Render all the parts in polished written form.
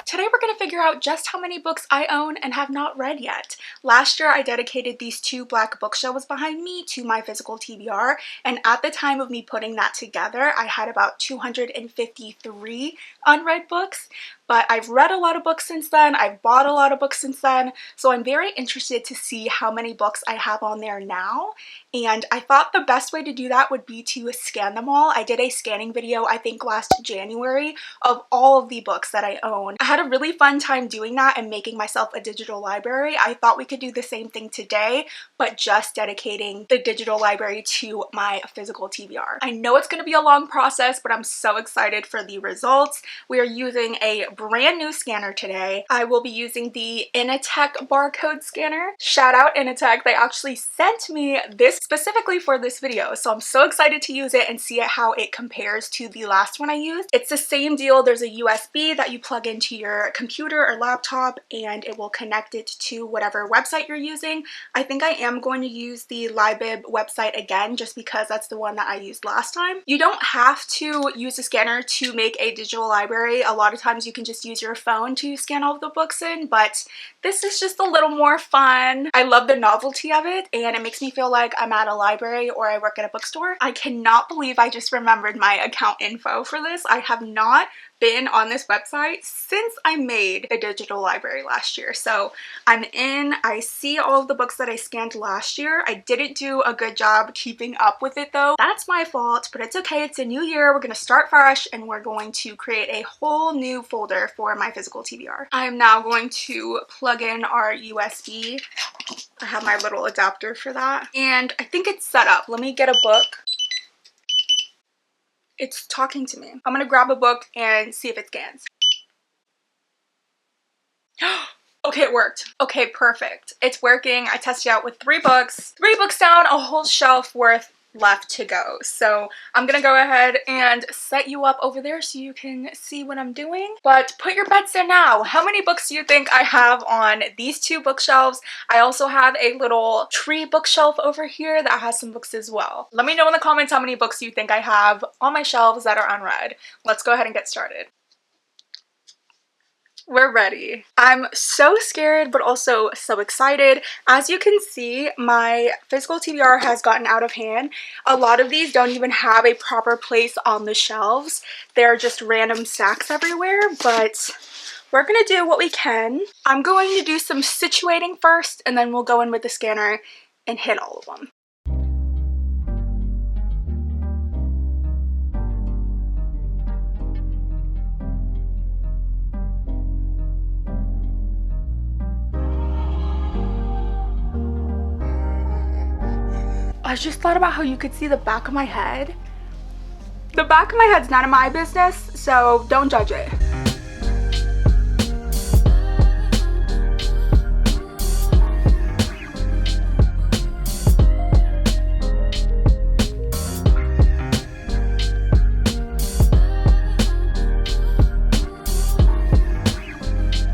Today we're going to figure out just how many books I own and have not read yet. Last year I dedicated these two black bookshelves behind me to my physical TBR, and at the time of me putting that together I had about 253 unread books. But I've read a lot of books since then, I've bought a lot of books since then, so I'm very interested to see how many books I have on there now. And I thought the best way to do that would be to scan them all. I did a scanning video, I think last January, of all of the books that I own. I had a really fun time doing that and making myself a digital library. I thought we could do the same thing today, but just dedicating the digital library to my physical TBR. I know it's going to be a long process, but I'm so excited for the results. We are using a brand new scanner today. I will be using the Initech barcode scanner. Shout out Initech, they actually sent me this specifically for this video, so I'm so excited to use it and see how it compares to the last one I used. It's the same deal. There's a USB that you plug into your computer or laptop and it will connect it to whatever website you're using. I think I am going to use the Libib website again just because that's the one that I used last time. You don't have to use a scanner to make a digital library. A lot of times you can just use your phone to scan all of the books in, but this is just a little more fun. I love the novelty of it and it makes me feel like I'm at a library or I work at a bookstore. I cannot believe I just remembered my account info for this. I have not been on this website since I made a digital library last year. So I'm in, I see all of the books that I scanned last year. I didn't do a good job keeping up with it though. That's my fault, but it's okay. It's a new year. We're going to start fresh and we're going to create a whole new folder for my physical TBR. I am now going to plug in our USB. I have my little adapter for that. And I think it's set up. Let me get a book. It's talking to me. I'm gonna grab a book and see if it scans. Okay, it worked. Okay, perfect. It's working. I tested out with 3 books. 3 books down, a whole shelf worth left to go. So I'm gonna go ahead and set you up over there so you can see what I'm doing. But put your bets in now. How many books do you think I have on these 2 bookshelves? I also have a little tree bookshelf over here that has some books as well. Let me know in the comments how many books you think I have on my shelves that are unread. Let's go ahead and get started. We're ready. I'm so scared but also so excited. As you can see, my physical TBR has gotten out of hand. A lot of these don't even have a proper place on the shelves. They're just random stacks everywhere, but we're gonna do what we can. I'm going to do some situating first and then we'll go in with the scanner and hit all of them. I just thought about how you could see the back of my head. The back of my head's none of my business, so don't judge it.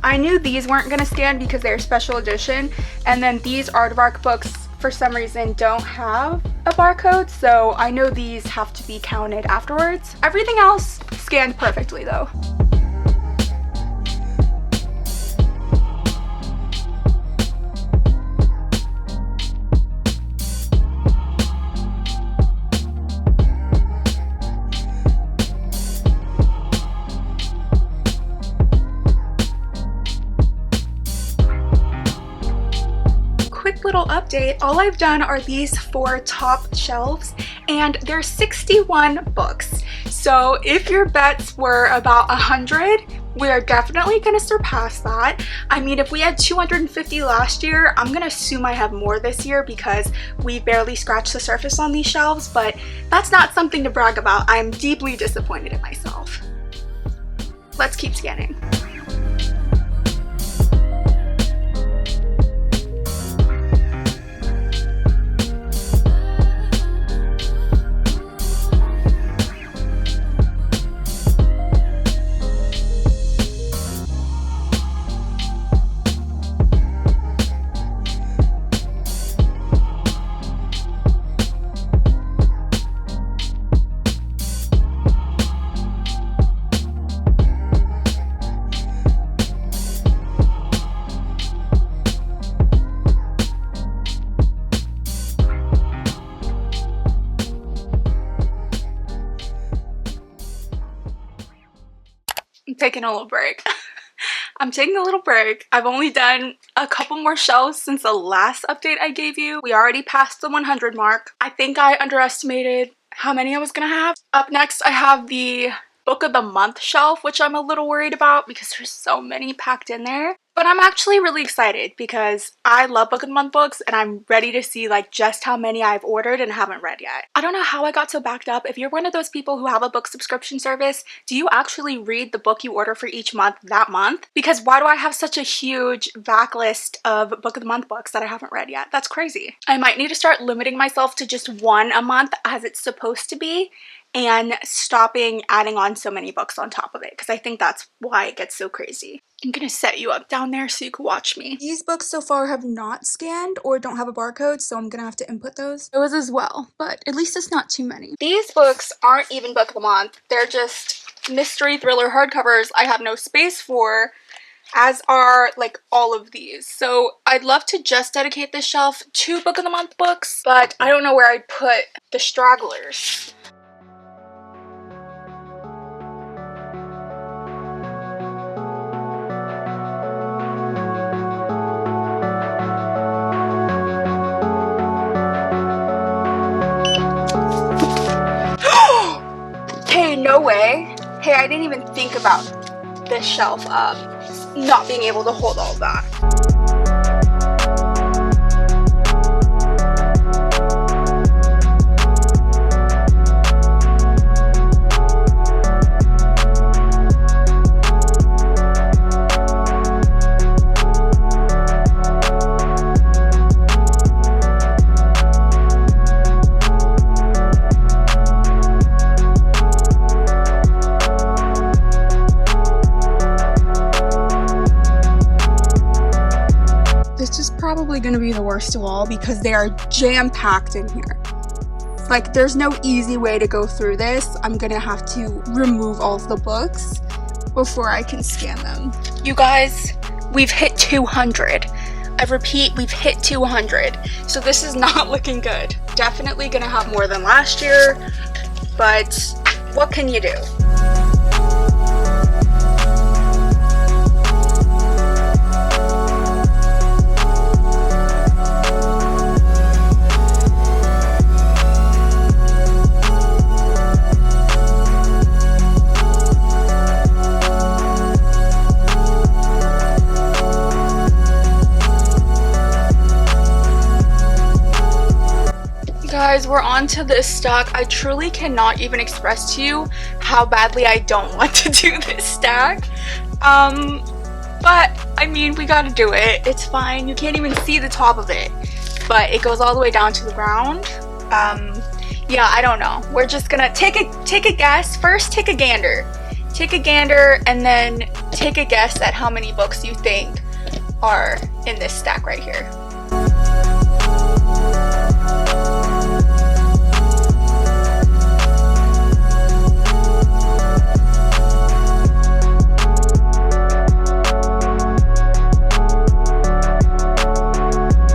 I knew these weren't gonna scan because they're special edition, and then these Aardvark books for some reason don't have a barcode, so I know these have to be counted afterwards. Everything else scanned perfectly though. Little update, all I've done are these 4 top shelves and there's 61 books. So if your bets were about 100, we are definitely going to surpass that. I mean, if we had 250 last year, I'm going to assume I have more this year because we barely scratched the surface on these shelves, but that's not something to brag about. I'm deeply disappointed in myself. Let's keep scanning. taking a little break. I'm taking a little break. I've only done a couple more shelves since the last update I gave you. We already passed the 100 mark. I think I underestimated how many I was gonna have. Up next, I have the book of the month shelf, which I'm a little worried about because there's so many packed in there. But I'm actually really excited because I love book of the month books and I'm ready to see like just how many I've ordered and haven't read yet. I don't know how I got so backed up. If you're one of those people who have a book subscription service, do you actually read the book you order for each month that month? Because why do I have such a huge backlist of book of the month books that I haven't read yet? That's crazy. I might need to start limiting myself to just one a month as it's supposed to be, and stopping adding on so many books on top of it, because I think that's why it gets so crazy. I'm gonna set you up down there so you can watch me. These books so far have not scanned or don't have a barcode, so I'm gonna have to input those as well, but at least it's not too many. These books aren't even book of the month. They're just mystery thriller hardcovers I have no space for, as are like all of these. So I'd love to just dedicate this shelf to book of the month books, but I don't know where I'd put the stragglers. Hey, no way. Hey, I didn't even think about this shelf not being able to hold all of that. Probably gonna be the worst of all because they are jam-packed in here. Like, there's no easy way to go through this. I'm gonna have to remove all of the books before I can scan them. You guys, we've hit 200. I repeat, we've hit 200. So this is not looking good. Definitely gonna have more than last year, but what can you do? Guys, we're on to this stack. I truly cannot even express to you how badly I don't want to do this stack. But I mean, we gotta do it. It's fine. You can't even see the top of it, but it goes all the way down to the ground. Yeah, I don't know. We're just gonna take a guess. First, take a gander. Take a gander and then take a guess at how many books you think are in this stack right here.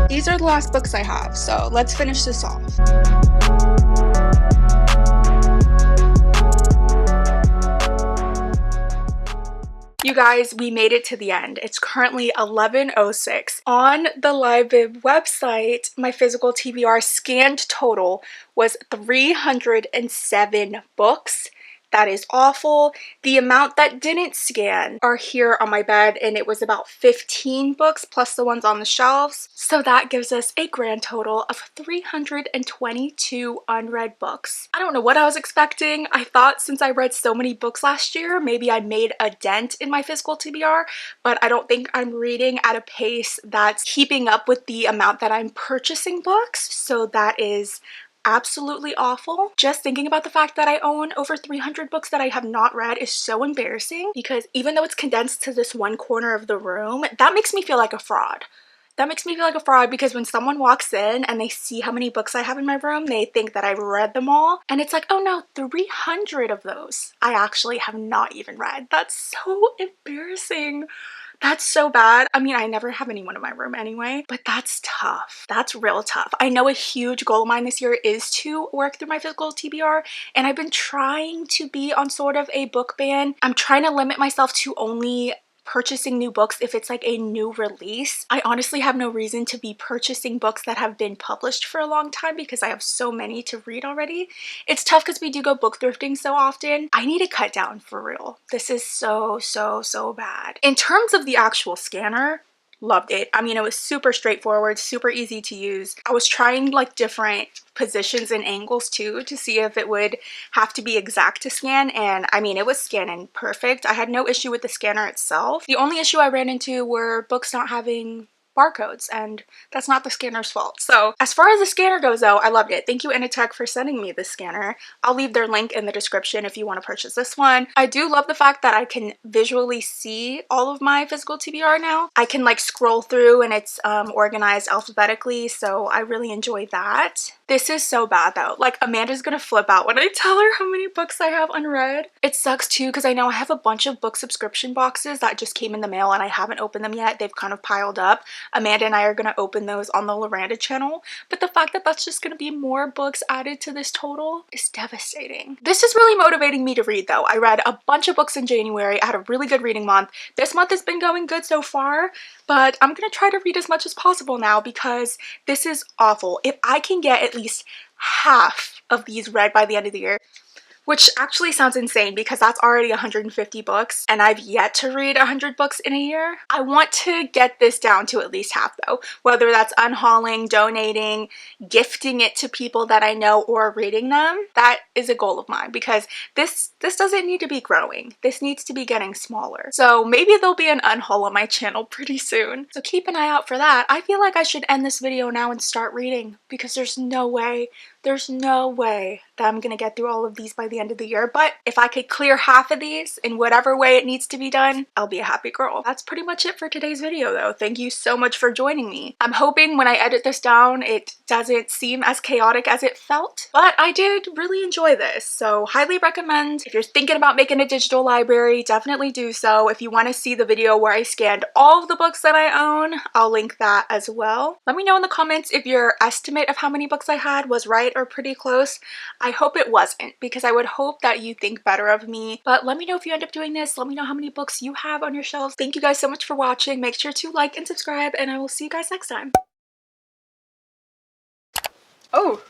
These are the last books I have, so let's finish this off. You guys, we made it to the end. It's currently 11:06. On the LiveVib website, my physical TBR scanned total was 307 books. That is awful. The amount that didn't scan are here on my bed, and it was about 15 books plus the ones on the shelves. So that gives us a grand total of 322 unread books. I don't know what I was expecting. I thought since I read so many books last year, maybe I made a dent in my physical TBR, but I don't think I'm reading at a pace that's keeping up with the amount that I'm purchasing books. So that is absolutely awful. Just thinking about the fact that I own over 300 books that I have not read is so embarrassing, because even though it's condensed to this one corner of the room, that makes me feel like a fraud. That makes me feel like a fraud because when someone walks in and they see how many books I have in my room, they think that I've read them all. And it's like, oh no, 300 of those I actually have not even read. That's so embarrassing. That's so bad. I mean, I never have anyone in my room anyway, but that's tough. That's real tough. I know a huge goal of mine this year is to work through my physical TBR, and I've been trying to be on sort of a book ban. I'm trying to limit myself to only purchasing new books if it's like a new release. I honestly have no reason to be purchasing books that have been published for a long time because I have so many to read already. It's tough because we do go book thrifting so often. I need to cut down for real. This is so bad. In terms of the actual scanner, loved it. I mean, it was super straightforward, super easy to use. I was trying like different positions and angles too to see if it would have to be exact to scan, and I mean, it was scanning perfect. I had no issue with the scanner itself. The only issue I ran into were books not having barcodes, and that's not the scanner's fault. So as far as the scanner goes though, I loved it. Thank you Initech for sending me this scanner. I'll leave their link in the description if you want to purchase this one. I do love the fact that I can visually see all of my physical TBR now. I can like scroll through and it's organized alphabetically, so I really enjoy that. This is so bad though. Like, Amanda's gonna flip out when I tell her how many books I have unread. It sucks too because I know I have a bunch of book subscription boxes that just came in the mail and I haven't opened them yet. They've kind of piled up. Amanda and I are gonna open those on the Loranda channel, but the fact that that's just gonna be more books added to this total is devastating. This is really motivating me to read though. I read a bunch of books in January. I had a really good reading month. This month has been going good so far, but I'm gonna try to read as much as possible now because this is awful. If I can get at least half of these read by the end of the year, which actually sounds insane because that's already 150 books and I've yet to read 100 books in a year. I want to get this down to at least half though, whether that's unhauling, donating, gifting it to people that I know, or reading them. That is a goal of mine because this doesn't need to be growing. This needs to be getting smaller. So maybe there'll be an unhaul on my channel pretty soon. So keep an eye out for that. I feel like I should end this video now and start reading because there's no way that I'm gonna get through all of these by the end of the year. But if I could clear half of these in whatever way it needs to be done, I'll be a happy girl. That's pretty much it for today's video though. Thank you so much for joining me. I'm hoping when I edit this down it doesn't seem as chaotic as it felt, but I did really enjoy this, so highly recommend. If you're thinking about making a digital library, definitely do so. If you want to see the video where I scanned all of the books that I own, I'll link that as well. Let me know in the comments if your estimate of how many books I had was right or pretty close. I hope it wasn't because I would hope that you think better of me, but let me know if you end up doing this. Let me know how many books you have on your shelves. Thank you guys so much for watching. Make sure to like and subscribe, and I will see you guys next time. Oh,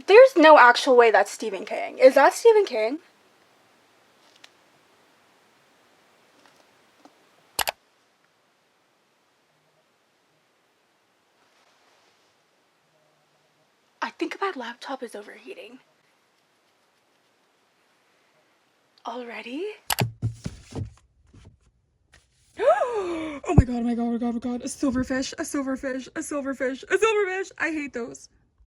there's no actual way that's Stephen King. Is that Stephen King? I think my laptop is overheating. Already? Oh my god, oh my god, oh my god, oh my god. A silverfish, a silverfish, a silverfish, a silverfish. I hate those.